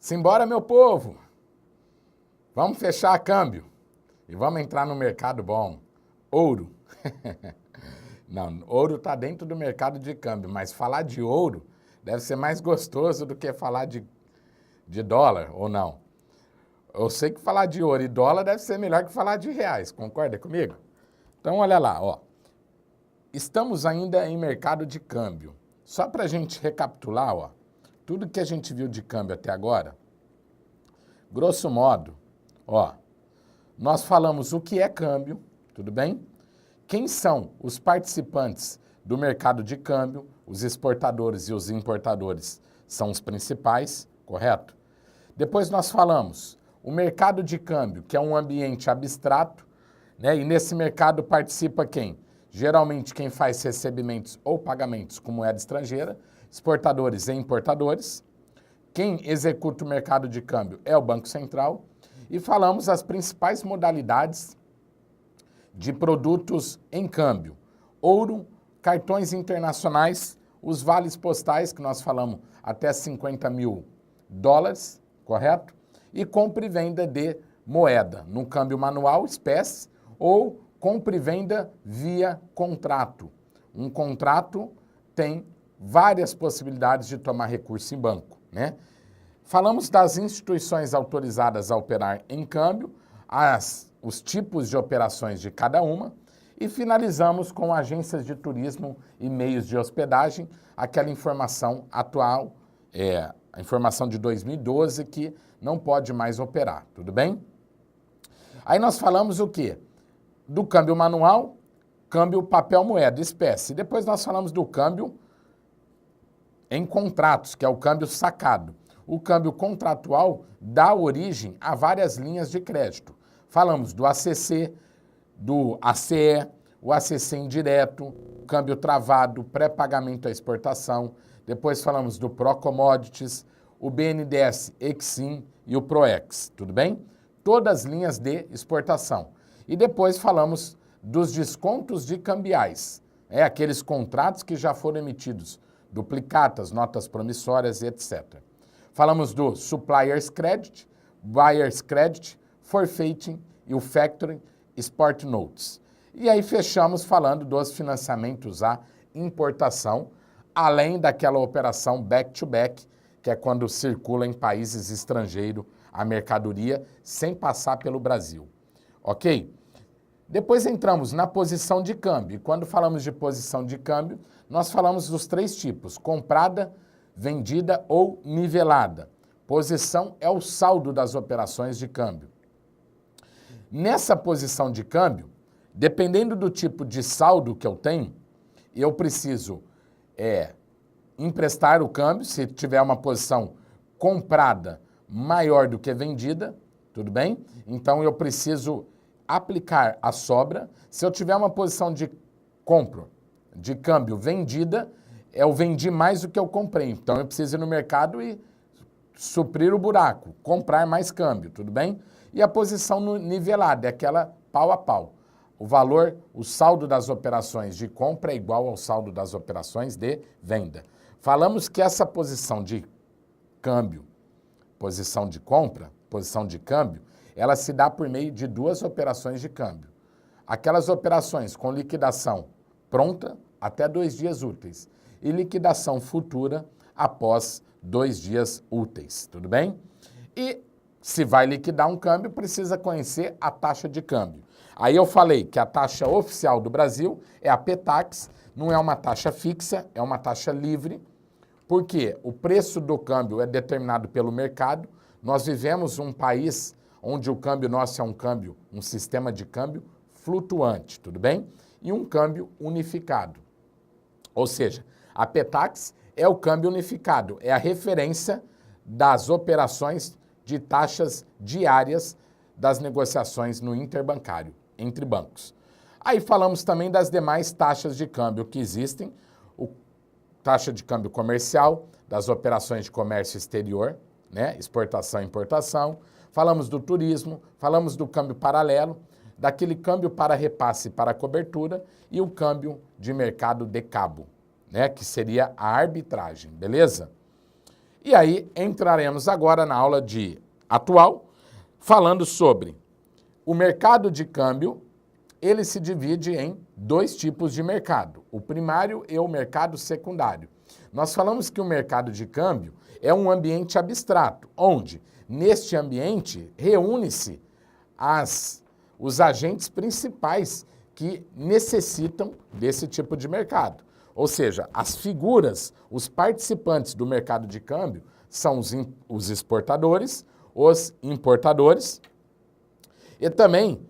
Simbora, meu povo! Vamos fechar a câmbio e vamos entrar no mercado bom. Ouro. Não, ouro está dentro do mercado de câmbio, mas falar de ouro deve ser mais gostoso do que falar de dólar, ou não? Eu sei que falar de ouro e dólar deve ser melhor que falar de reais, concorda comigo? Então, olha lá, ó. Estamos ainda em mercado de câmbio. Só para a gente recapitular, ó, tudo que a gente viu de câmbio até agora, grosso modo, ó, nós falamos o que é câmbio, tudo bem? Quem são os participantes do mercado de câmbio, os exportadores e os importadores são os principais, correto? Depois nós falamos o mercado de câmbio, que é um ambiente abstrato, né? E nesse mercado participa quem? Geralmente quem faz recebimentos ou pagamentos com moeda estrangeira, exportadores e importadores. Quem executa o mercado de câmbio é o Banco Central. E falamos as principais modalidades de produtos em câmbio. Ouro, cartões internacionais, os vales postais, que nós falamos até 50 mil dólares, correto? E compra e venda de moeda, no câmbio manual, espécie, ou compra e venda via contrato. Um contrato tem várias possibilidades de tomar recurso em banco, né? Falamos das instituições autorizadas a operar em câmbio, os tipos de operações de cada uma e finalizamos com agências de turismo e meios de hospedagem, aquela informação atual, a informação de 2012 que não pode mais operar, tudo bem? Aí nós falamos o quê? Do câmbio manual, câmbio papel moeda, espécie. Depois nós falamos do câmbio em contratos, que é o câmbio sacado. O câmbio contratual dá origem a várias linhas de crédito. Falamos do ACC, do ACE, o ACC indireto, câmbio travado, pré-pagamento à exportação. Depois falamos do Procommodities, o BNDES Exim e o Proex, tudo bem? Todas linhas de exportação. E depois falamos dos descontos de cambiais, aqueles contratos que já foram emitidos, duplicatas, notas promissórias, etc. Falamos do Supplier's Credit, Buyer's Credit, Forfeiting e o Factoring Export Notes. E aí fechamos falando dos financiamentos à importação, além daquela operação back-to-back, que é quando circula em países estrangeiros a mercadoria sem passar pelo Brasil. Ok? Depois entramos na posição de câmbio. E quando falamos de posição de câmbio, nós falamos dos três tipos, comprada, vendida ou nivelada. Posição é o saldo das operações de câmbio. Nessa posição de câmbio, dependendo do tipo de saldo que eu tenho, eu preciso emprestar o câmbio, se tiver uma posição comprada maior do que vendida, tudo bem? Então eu preciso aplicar a sobra. Se eu tiver uma posição de compra, de câmbio vendida, eu vendi mais do que eu comprei. Então eu preciso ir no mercado e suprir o buraco, comprar mais câmbio, tudo bem? E a posição nivelada é aquela pau a pau. O valor, o saldo das operações de compra é igual ao saldo das operações de venda. Falamos que essa posição de câmbio, posição de compra, posição de câmbio, ela se dá por meio de duas operações de câmbio. Aquelas operações com liquidação pronta até 2 dias úteis e liquidação futura após 2 dias úteis, tudo bem? E se vai liquidar um câmbio, precisa conhecer a taxa de câmbio. Aí eu falei que a taxa oficial do Brasil é a PETAX, não é uma taxa fixa, é uma taxa livre, porque o preço do câmbio é determinado pelo mercado. Nós vivemos um país onde o câmbio nosso é um sistema de câmbio flutuante, tudo bem? E um câmbio unificado. Ou seja, a PETAX é o câmbio unificado, é a referência das operações de taxas diárias das negociações no interbancário, entre bancos. Aí falamos também das demais taxas de câmbio que existem, taxa de câmbio comercial, das operações de comércio exterior, né? Exportação e importação. Falamos do turismo, falamos do câmbio paralelo, daquele câmbio para repasse para cobertura e o câmbio de mercado de cabo, né? Que seria a arbitragem, beleza? E aí entraremos agora na aula atual, falando sobre o mercado de câmbio. Ele se divide em dois tipos de mercado, o primário e o mercado secundário. Nós falamos que o mercado de câmbio é um ambiente abstrato, onde, neste ambiente, reúne-se os agentes principais que necessitam desse tipo de mercado. Ou seja, as figuras, os participantes do mercado de câmbio são os exportadores, os importadores e também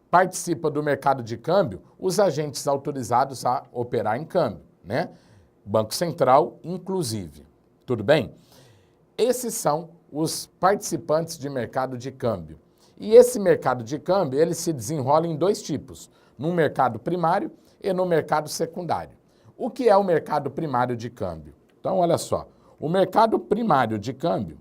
participa do mercado de câmbio os agentes autorizados a operar em câmbio, né? Banco Central, inclusive. Tudo bem? Esses são os participantes de mercado de câmbio. E esse mercado de câmbio, ele se desenrola em dois tipos, no mercado primário e no mercado secundário. O que é o mercado primário de câmbio? Então, olha só, o mercado primário de câmbio,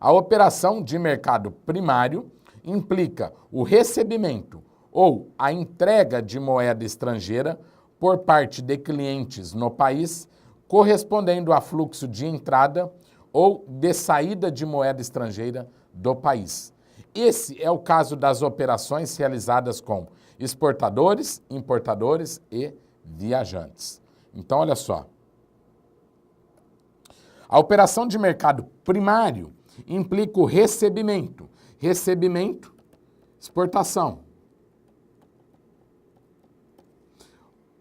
a operação de mercado primário implica o recebimento ou a entrega de moeda estrangeira por parte de clientes no país, correspondendo a fluxo de entrada ou de saída de moeda estrangeira do país. Esse é o caso das operações realizadas com exportadores, importadores e viajantes. Então, olha só. A operação de mercado primário implica o recebimento, exportação,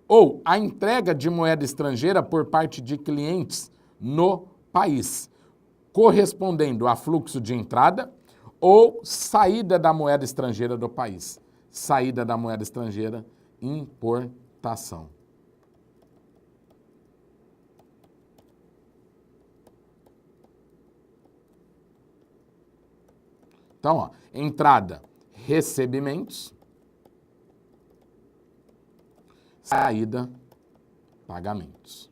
ou a entrega de moeda estrangeira por parte de clientes no país, correspondendo a fluxo de entrada ou saída da moeda estrangeira do país. Saída da moeda estrangeira, importação. Então, ó, entrada, recebimentos, saída, pagamentos.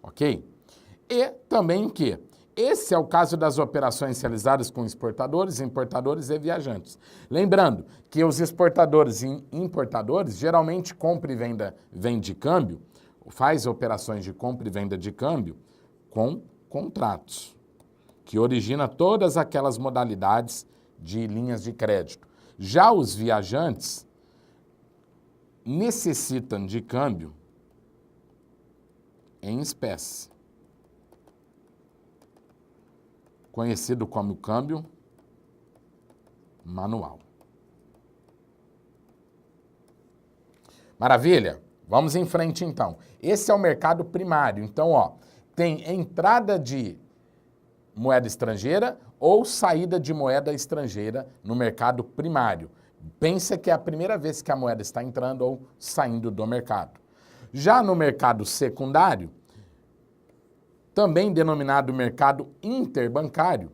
Ok? E também que esse é o caso das operações realizadas com exportadores, importadores e viajantes. Lembrando que os exportadores e importadores geralmente compra e vende de câmbio, faz operações de compra e venda de câmbio com contratos, que origina todas aquelas modalidades de linhas de crédito. Já os viajantes necessitam de câmbio em espécie, conhecido como câmbio manual. Maravilha? Vamos em frente então. Esse é o mercado primário. Então, ó, tem entrada de moeda estrangeira ou saída de moeda estrangeira no mercado primário. Pensa que é a primeira vez que a moeda está entrando ou saindo do mercado. Já no mercado secundário, também denominado mercado interbancário,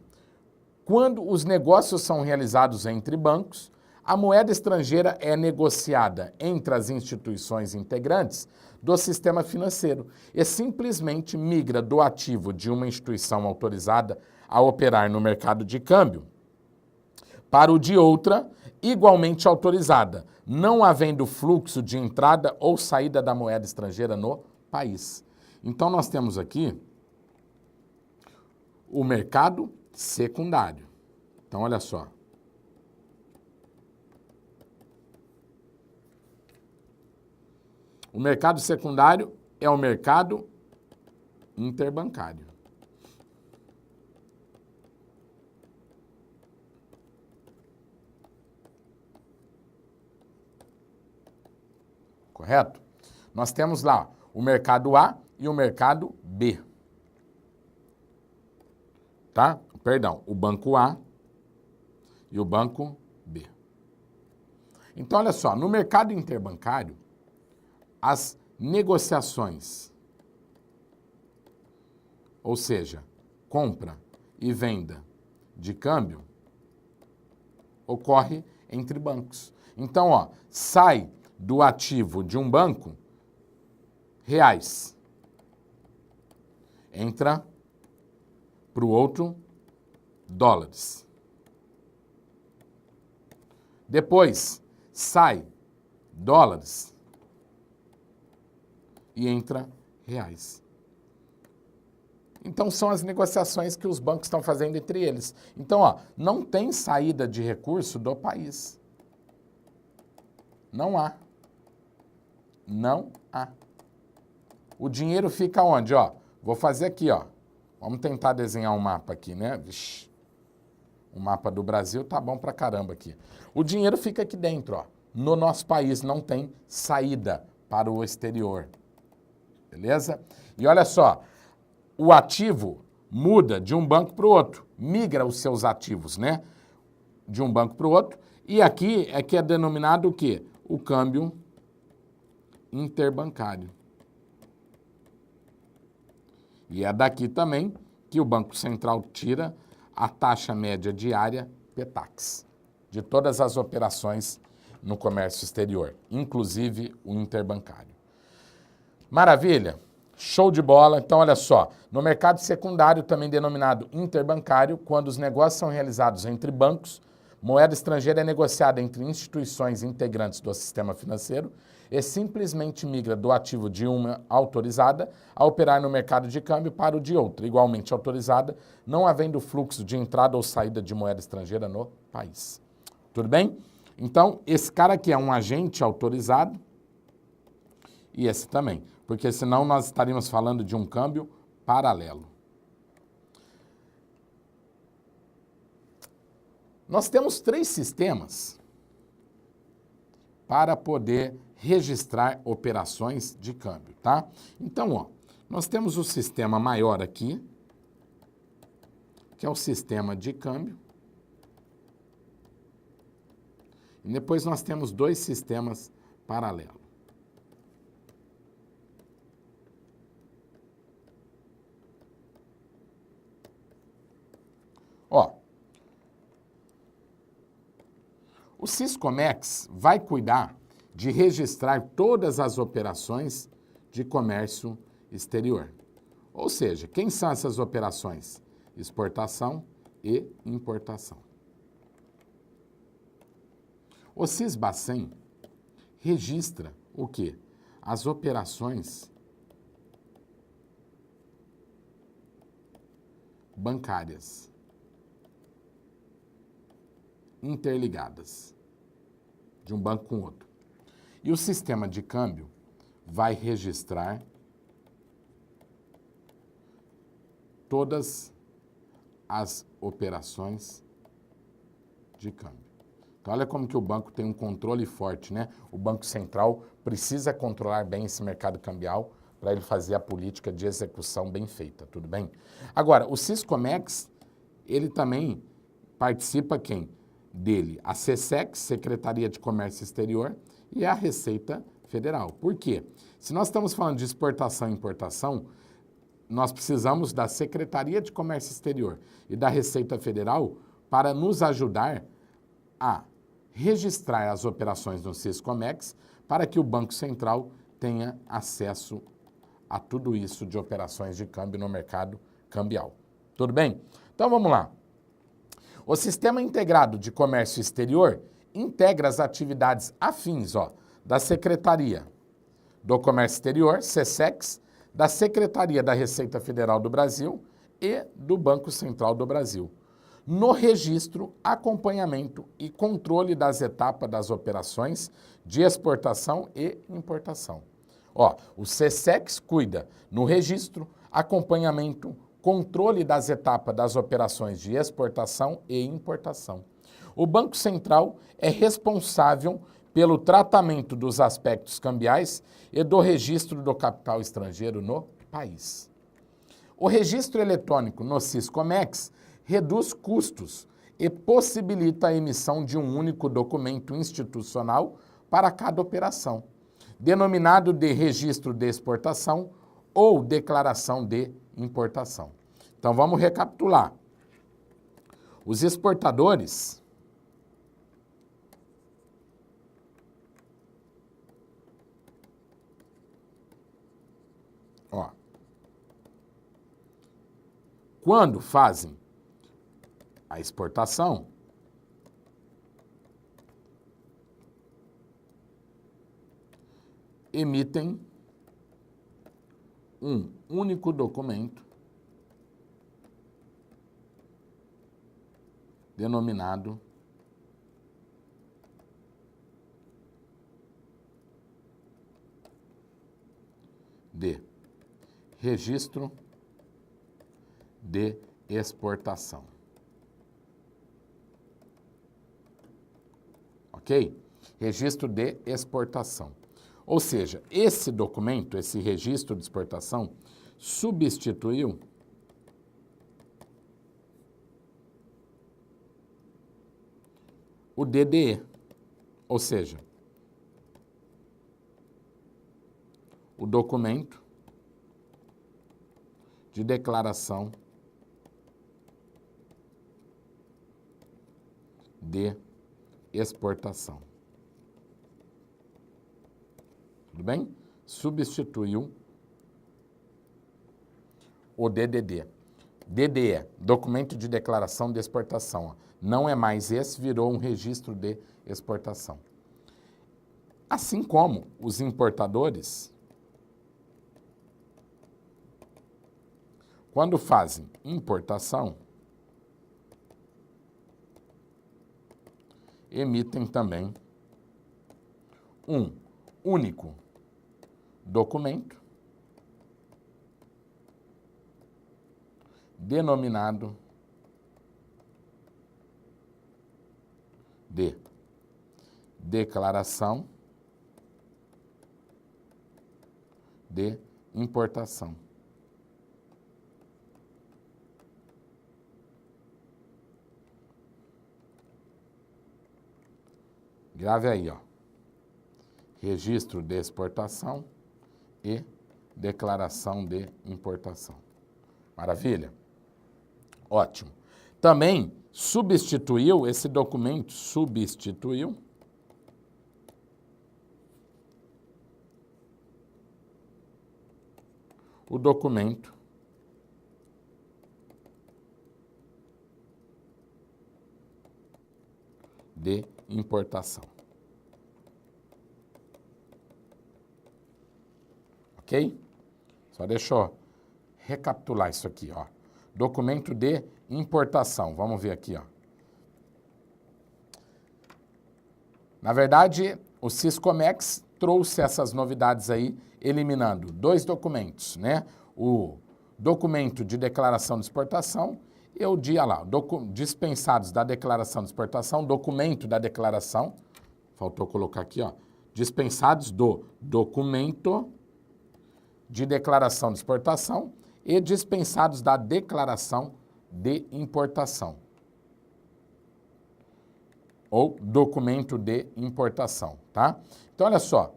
quando os negócios são realizados entre bancos, a moeda estrangeira é negociada entre as instituições integrantes do sistema financeiro e simplesmente migra do ativo de uma instituição autorizada a operar no mercado de câmbio para o de outra igualmente autorizada, não havendo fluxo de entrada ou saída da moeda estrangeira no país. Então, nós temos aqui o mercado secundário. Então, olha só. O mercado secundário é o mercado interbancário. Correto? Nós temos lá o mercado A e o mercado B. Tá? Perdão, o banco A e o banco B. Então, olha só, no mercado interbancário, as negociações, ou seja, compra e venda de câmbio, ocorre entre bancos. Então, ó, sai do ativo de um banco reais, entra para o outro dólares. Depois sai dólares e entra Então, são as negociações que os bancos estão fazendo entre eles. Então, ó, não tem saída de recurso do país. Não há. Não há. O dinheiro fica onde, ó? Vou fazer aqui, ó. Vamos tentar desenhar um mapa aqui, né? Vixe. O mapa do Brasil tá bom pra caramba aqui. O dinheiro fica aqui dentro, ó. No nosso país não tem saída para o exterior. Beleza? E olha só, o ativo muda de um banco para o outro. Migra os seus ativos, né? De um banco para o outro. E aqui é que é denominado o quê? O câmbio interbancário. E é daqui também que o Banco Central tira a taxa média diária PETAX, de todas as operações no comércio exterior, inclusive o interbancário. Maravilha? Show de bola. Então, olha só, no mercado secundário, também denominado interbancário, quando os negócios são realizados entre bancos, moeda estrangeira é negociada entre instituições integrantes do sistema financeiro e simplesmente migra do ativo de uma autorizada a operar no mercado de câmbio para o de outra, igualmente autorizada, não havendo fluxo de entrada ou saída de moeda estrangeira no país. Tudo bem? Então, esse cara aqui é um agente autorizado e esse também, porque senão nós estaríamos falando de um câmbio paralelo. Nós temos 3 sistemas para poder registrar operações de câmbio, tá? Então, ó, nós temos o sistema maior aqui, que é o sistema de câmbio. E depois nós temos 2 sistemas paralelos. Ó, o Siscomex vai cuidar de registrar todas as operações de comércio exterior. Ou seja, quem são essas operações? Exportação e importação. O Sisbacen registra o quê? As operações bancárias interligadas de um banco com outro. E o sistema de câmbio vai registrar todas as operações de câmbio. Então, olha como que o banco tem um controle forte, né? O Banco Central precisa controlar bem esse mercado cambial para ele fazer a política de execução bem feita, tudo bem? Agora, o Siscomex, ele também participa quem? Dele, a SESEX, Secretaria de Comércio Exterior, e a Receita Federal. Por quê? Se nós estamos falando de exportação e importação, nós precisamos da Secretaria de Comércio Exterior e da Receita Federal para nos ajudar a registrar as operações no Siscomex para que o Banco Central tenha acesso a tudo isso de operações de câmbio no mercado cambial. Tudo bem? Então vamos lá. O Sistema Integrado de Comércio Exterior integra as atividades afins, da Secretaria do Comércio Exterior, SESEX, da Secretaria da Receita Federal do Brasil e do Banco Central do Brasil, no registro, acompanhamento e controle das etapas das operações de exportação e importação. O SESEX cuida no registro, acompanhamento, controle das etapas das operações de exportação e importação. O Banco Central é responsável pelo tratamento dos aspectos cambiais e do registro do capital estrangeiro no país. O registro eletrônico no Siscomex reduz custos e possibilita a emissão de um único documento institucional para cada operação, denominado de registro de exportação ou declaração de importação. Então vamos recapitular. Os exportadores quando fazem a exportação, emitem um único documento denominado de registro de exportação. Ok? Registro de exportação. Ou seja, esse documento, esse registro de exportação, substituiu o DDE, ou seja, o documento de declaração de exportação. Tudo bem? Substituiu o DDD. DDE, documento de declaração de exportação. Não é mais esse, virou um registro de exportação. Assim como os importadores, quando fazem importação, emitem também um único documento denominado de declaração de importação. Grave aí, ó. Registro de exportação e declaração de importação. Maravilha? Ótimo. Também substituiu esse documento, o documento de importação. Ok? Só deixa eu recapitular isso aqui, ó. Documento de importação. Vamos ver aqui, ó. Na verdade, o Siscomex trouxe essas novidades aí, eliminando 2 documentos, né? O documento de declaração de exportação e o dia lá, dispensados da declaração de exportação, documento da declaração, faltou colocar aqui, ó, dispensados do documento de declaração de exportação e dispensados da declaração de importação. Ou documento de importação, tá? Então, olha só,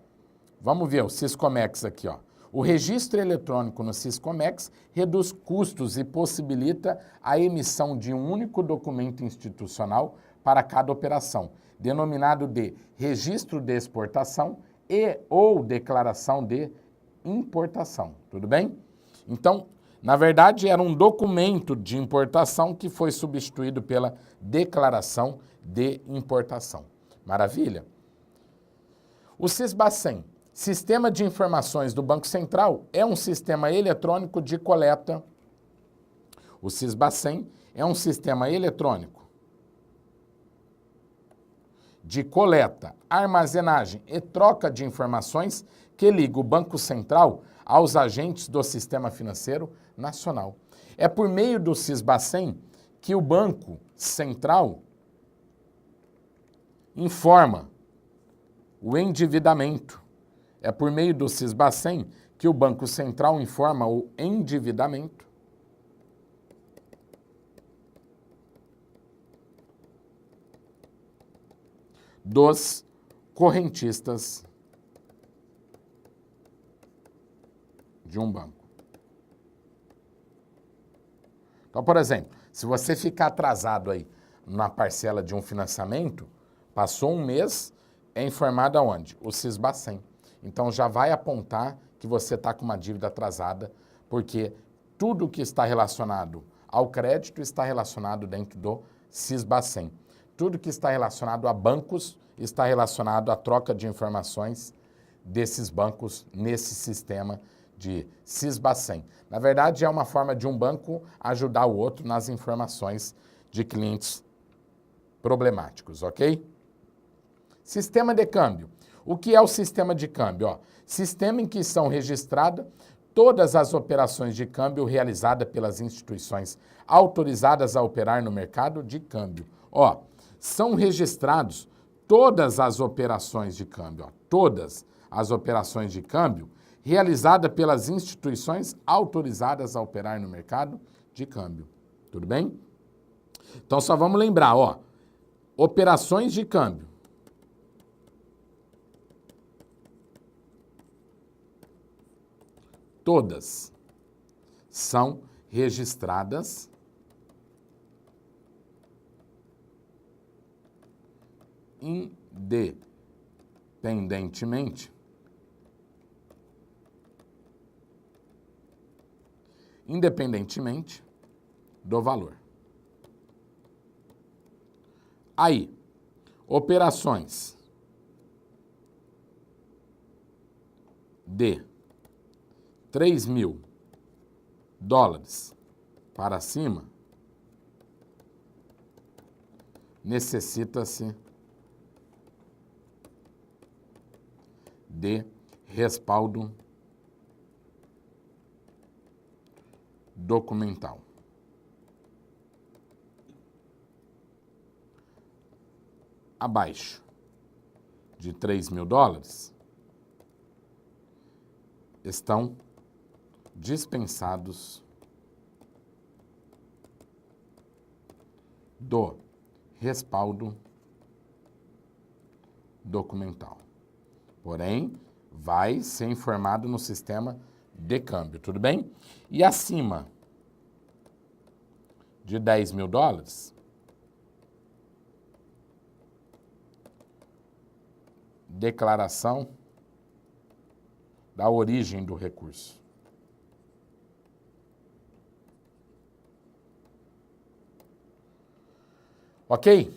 vamos ver o Siscomex aqui, ó. O registro eletrônico no Siscomex reduz custos e possibilita a emissão de um único documento institucional para cada operação, denominado de registro de exportação e ou declaração de importação, tudo bem? Então, na verdade, era um documento de importação que foi substituído pela declaração de importação. Maravilha? O Sisbacen, Sistema de Informações do Banco Central, é um sistema eletrônico de coleta. O Sisbacen é um sistema eletrônico de coleta, armazenagem e troca de informações que liga o Banco Central aos agentes do Sistema Financeiro Nacional. É por meio do Sisbacen que o Banco Central informa o endividamento. É por meio do Sisbacen que o Banco Central informa o endividamento dos correntistas de um banco. Então, por exemplo, se você ficar atrasado aí na parcela de um financiamento, passou um mês, é informado aonde? O Sisbacen. Então, já vai apontar que você está com uma dívida atrasada, porque tudo que está relacionado ao crédito está relacionado dentro do Sisbacen. Tudo que está relacionado a bancos está relacionado à troca de informações desses bancos nesse sistema de CISBA-100. Na verdade, é uma forma de um banco ajudar o outro nas informações de clientes problemáticos, ok? Sistema de câmbio. O que é o sistema de câmbio? Ó, sistema em que são registradas todas as operações de câmbio realizadas pelas instituições autorizadas a operar no mercado de câmbio. Ó, são registrados todas as operações de câmbio, ó, todas as operações de câmbio realizadas pelas instituições autorizadas a operar no mercado de câmbio. Tudo bem? Então só vamos lembrar, ó, operações de câmbio. Todas são registradas independentemente do valor. Aí, operações de $3.000 para cima, necessita-se de respaldo documental. Abaixo de $3.000 estão dispensados do respaldo documental. Porém, vai ser informado no sistema de câmbio, tudo bem? E acima de $10.000, declaração da origem do recurso. Ok?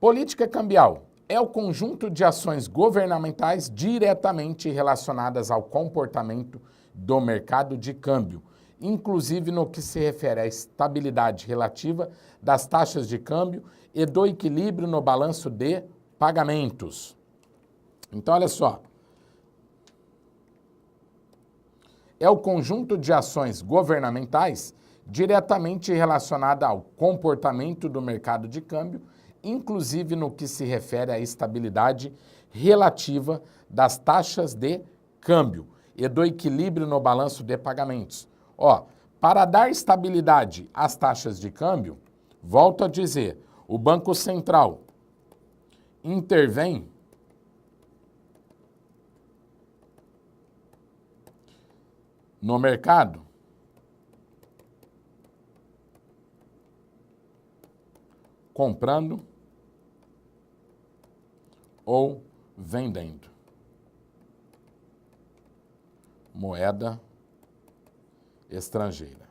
Política cambial é o conjunto de ações governamentais diretamente relacionadas ao comportamento do mercado de câmbio, inclusive no que se refere à estabilidade relativa das taxas de câmbio e do equilíbrio no balanço de pagamentos. Então, olha só. É o conjunto de ações governamentais diretamente relacionada ao comportamento do mercado de câmbio, inclusive no que se refere à estabilidade relativa das taxas de câmbio e do equilíbrio no balanço de pagamentos. Ó, para dar estabilidade às taxas de câmbio, volto a dizer, o Banco Central intervém no mercado comprando ou vendendo moeda estrangeira.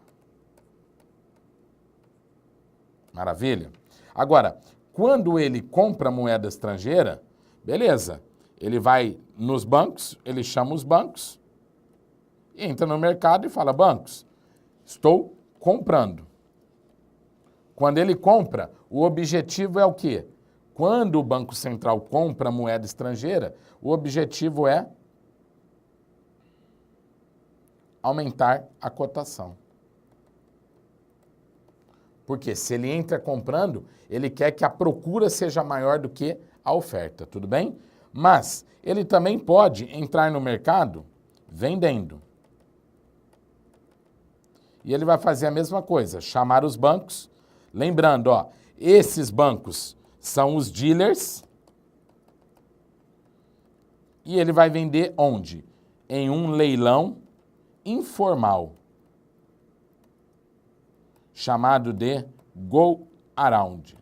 Maravilha? Agora, quando ele compra moeda estrangeira, beleza, ele vai nos bancos, ele chama os bancos, entra no mercado e fala, bancos, estou comprando. Quando ele compra, o objetivo é o quê? Quando o Banco Central compra moeda estrangeira, o objetivo é aumentar a cotação. Porque se ele entra comprando, ele quer que a procura seja maior do que a oferta, tudo bem? Mas ele também pode entrar no mercado vendendo. E ele vai fazer a mesma coisa, chamar os bancos. Lembrando, ó, esses bancos são os dealers. E ele vai vender onde? Em um leilão informal, chamado de go around.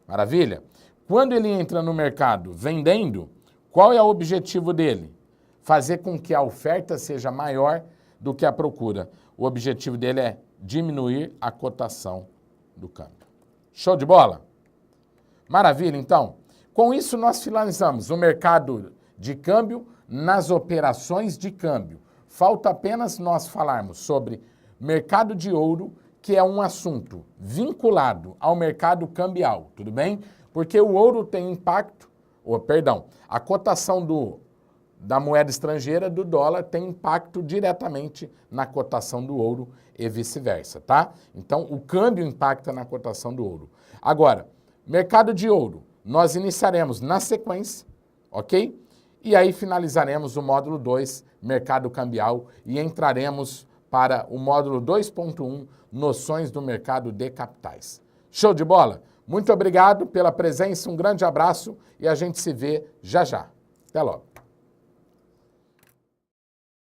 Maravilha? Quando ele entra no mercado vendendo, qual é o objetivo dele? Fazer com que a oferta seja maior do que a procura. O objetivo dele é diminuir a cotação do câmbio. Show de bola? Maravilha, então. Com isso, nós finalizamos o mercado de câmbio nas operações de câmbio. Falta apenas nós falarmos sobre mercado de ouro, que é um assunto vinculado ao mercado cambial, tudo bem? Porque o ouro tem impacto, a cotação da moeda estrangeira, do dólar, tem impacto diretamente na cotação do ouro e vice-versa, tá? Então, o câmbio impacta na cotação do ouro. Agora, mercado de ouro, nós iniciaremos na sequência, ok? E aí finalizaremos o módulo 2, mercado cambial, e entraremos para o módulo 2.1, noções do mercado de capitais. Show de bola? Muito obrigado pela presença, um grande abraço e a gente se vê já já. Até logo.